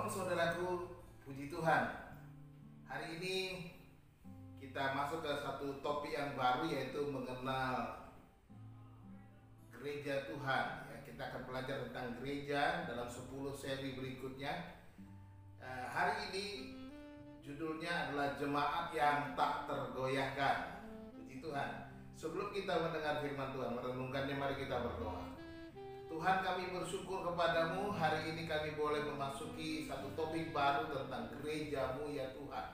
Shalom saudaraku, puji Tuhan. Hari ini kita masuk ke satu topik yang baru, yaitu mengenal gereja Tuhan. Ya, kita akan belajar tentang gereja dalam 10 seri berikutnya. Hari ini judulnya adalah jemaat yang tak tergoyahkan. Puji Tuhan. Sebelum kita mendengar firman Tuhan, merenungkannya, mari kita berdoa. Tuhan, kami bersyukur kepadamu. Hari ini kami boleh memasuki satu topik baru tentang gerejamu ya Tuhan.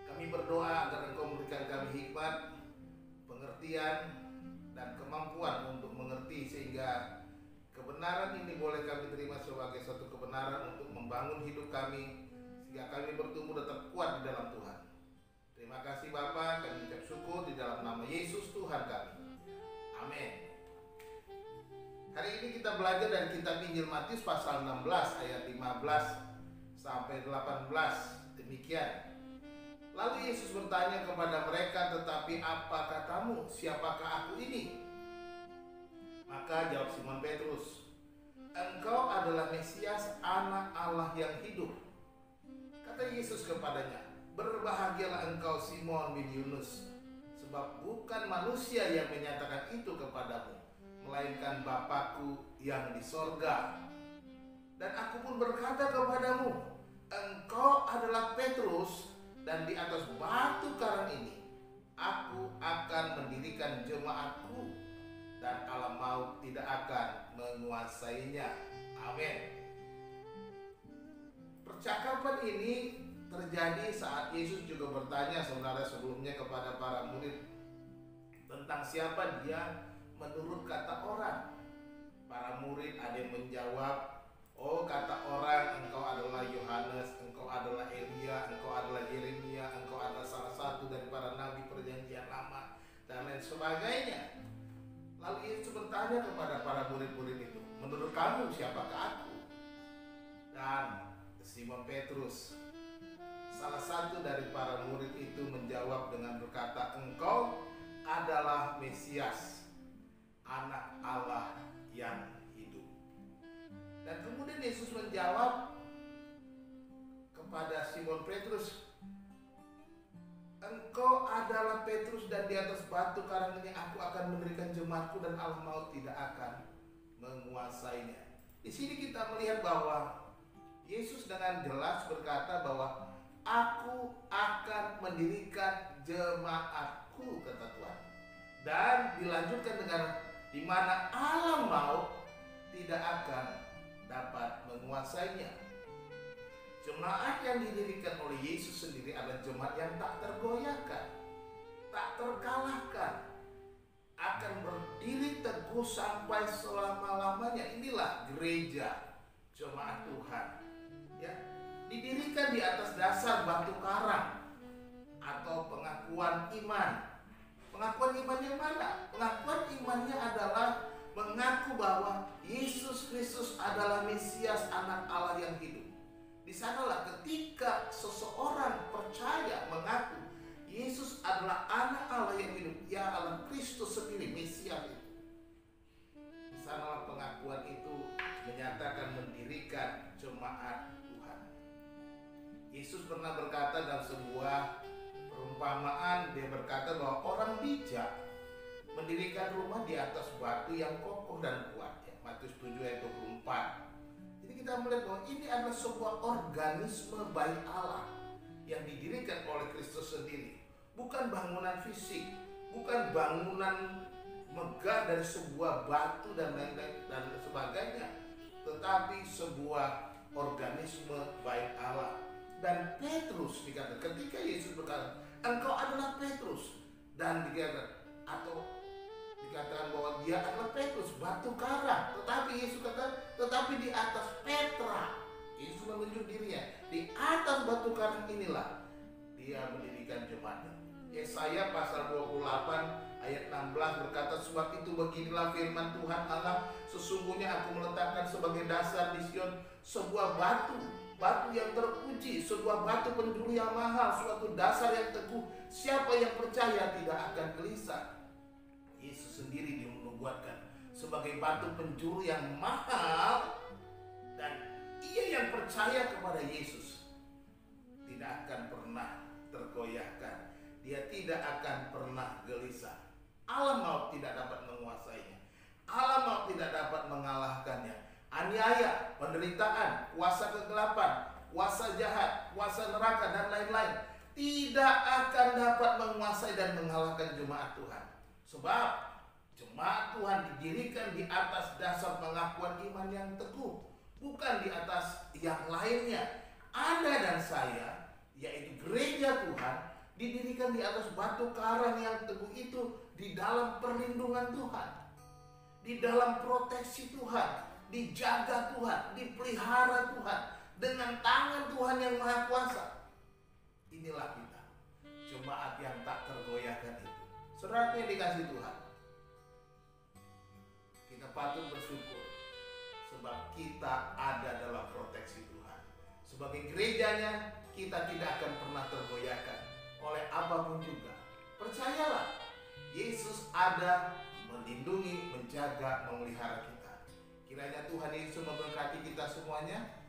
Kami berdoa agar Engkau memberikan kami hikmat, pengertian, dan kemampuan untuk mengerti, sehingga kebenaran ini boleh kami terima sebagai suatu kebenaran untuk membangun hidup kami, sehingga kami bertumbuh dan terkuat di dalam Tuhan. Terima kasih Bapa, kami ucap syukur di dalam nama Yesus Tuhan kami. Amin. Hari ini kita belajar dari kitab Injil Matius pasal 16 ayat 15 sampai 18. Demikian. Lalu Yesus bertanya kepada mereka, "Tetapi apa katamu? Siapakah aku ini?" Maka jawab Simon Petrus, "Engkau adalah Mesias, Anak Allah yang hidup." Kata Yesus kepadanya, "Berbahagialah engkau Simon bin Yunus, sebab bukan manusia yang menyatakan itu kepadamu, melainkan Bapakku yang di sorga. Dan aku pun berkata kepadamu, engkau adalah Petrus, dan di atas batu karang ini aku akan mendirikan jemaatku, dan alam maut tidak akan menguasainya." Amin. Percakapan ini terjadi saat Yesus juga bertanya, saudara, sebelumnya kepada para murid tentang siapa dia menurut kata orang. Para murid ada yang menjawab, "Oh, kata orang engkau adalah Yohanes, engkau adalah Elia, engkau adalah Yeremia, engkau adalah salah satu dari para nabi perjanjian lama," dan lain sebagainya. Lalu Yesus bertanya kepada para murid-murid itu, "Menurut kamu siapakah aku?" Dan Simon Petrus, salah satu dari para murid itu, menjawab dengan berkata, "Engkau adalah Mesias, Anak Allah yang hidup." Dan kemudian Yesus menjawab kepada Simon Petrus, "Engkau adalah Petrus, dan di atas batu karang ini aku akan mendirikan jemaatku, dan alam maut tidak akan menguasainya." Di sini kita melihat bahwa Yesus dengan jelas berkata bahwa "Aku akan mendirikan jemaatku," kata Tuhan. Dan dilanjutkan dengan di mana alam maut tidak akan dapat menguasainya. Jemaat yang didirikan oleh Yesus sendiri adalah jemaat yang tak tergoyahkan, tak terkalahkan, akan berdiri teguh sampai selama-lamanya. Inilah gereja, jemaat Tuhan. Ya, didirikan di atas dasar batu karang atau pengakuan iman. Pengakuan iman yang mana? Pengakuan imannya adalah mengaku bahwa Yesus Kristus adalah Mesias, Anak Allah yang hidup. Di sanalah ketika seseorang percaya, mengaku Yesus adalah Anak Allah yang hidup, ya Allah Kristus sendiri, Mesias itu. Di sanalah pengakuan itu menyatakan mendirikan jemaat Tuhan. Yesus pernah berkata dalam sebuah perumpamaan, dia berkata bahwa orang bijak mendirikan rumah di atas batu yang kokoh dan kuat, ya, Matius 7 ayat 24. Jadi kita melihat bahwa ini adalah sebuah organisme baik Allah yang didirikan oleh Kristus sendiri, bukan bangunan fisik, bukan bangunan megah dari sebuah batu dan lain-lain dan sebagainya, tetapi sebuah organisme baik Allah. Dan Petrus dikatakan, ketika Yesus berkata, "Engkau adalah Petrus," dan dikatakan bahwa dia adalah Petrus, batu karang. Tetapi Yesus kata, tetapi di atas Petra, Yesus menunjuk dirinya, di atas batu karang inilah dia mendirikan jemaatnya. Yesaya pasal 28 ayat 16 berkata, "Sebab itu beginilah firman Tuhan Allah, sesungguhnya aku meletakkan sebagai dasar di Sion sebuah batu yang teruji, sebuah batu penjuru yang mahal, suatu dasar yang teguh. Siapa yang percaya tidak akan gelisah." Yesus sendiri dinubuatkan sebagai batu penjuru yang mahal, dan Dia yang percaya kepada Yesus tidak akan pernah tergoyahkan. Dia tidak akan pernah gelisah. Alam maut tidak dapat menguasainya. Alam maut tidak dapat mengalahkannya. Aniaya, penderitaan, kuasa kegelapan, kuasa jahat, kuasa neraka, dan lain-lain tidak akan dapat menguasai dan mengalahkan jemaat Tuhan. Sebab jemaat Tuhan didirikan di atas dasar pengakuan iman yang teguh, bukan di atas yang lainnya. Anda dan saya, yaitu gereja Tuhan, didirikan di atas batu karang yang teguh itu, di dalam perlindungan Tuhan, di dalam proteksi Tuhan, dijaga Tuhan, dipelihara Tuhan, dengan tangan Tuhan yang maha kuasa. Inilah kita, jemaat yang tak tergoyahkan itu. Saudara yang dikasih Tuhan, kita patut bersyukur sebab kita ada dalam proteksi Tuhan. Sebagai gerejanya, kita tidak akan pernah tergoyahkan oleh apapun juga. Percayalah, Yesus ada melindungi, menjaga, memelihara kita. Kiranya Tuhan Yesus memberkati kita semuanya.